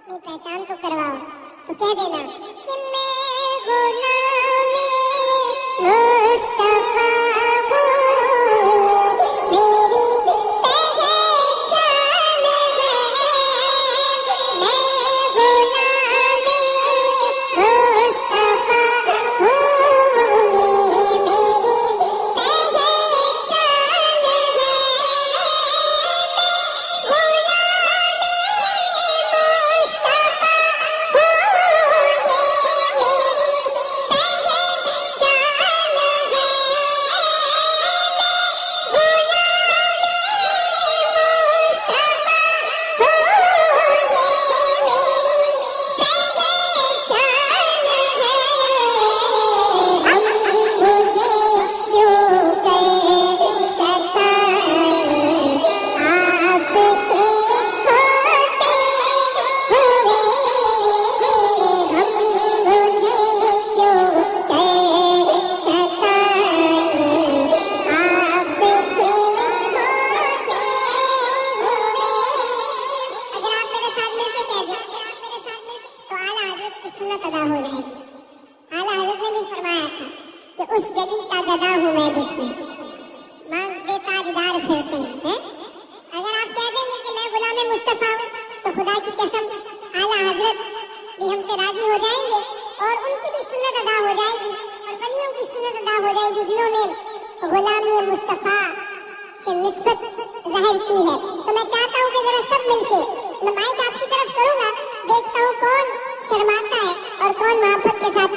अपनी पहचान तो करवाओ, तो कह देना कि मैं गुलामी मुस्तफा हूँ, मेरी पहचान है, मैं गुलामी मुस्तफा हूँ, ये मेरी पहचान है, सुन्नत अदा हो जाएगी। आला हज़रत ने भी फरमाया था कि उस गली का गदा हूँ मैं जिसमें मांग दे ताजदार फिरते हैं। अगर आप कह देंगे कि मैं गुलाम मुस्तफा हूँ तो खुदा की कसम आला हज़रत भी हमसे राजी हो जाएंगे और उनकी भी सुन्नत अदा हो जाएगी और वलियों की सुन्नत अदा हो जाएगी जिन्होंने गुलामी मुस्तफा से निस्बत ज़ाहिर की है। तो मैं चाहता हूँ कि जरा सब मिलके, मैं माइक आपकी तरफ करूँगा, देखता हूँ कौन शर्माता है और कौन मोहब्बत के साथ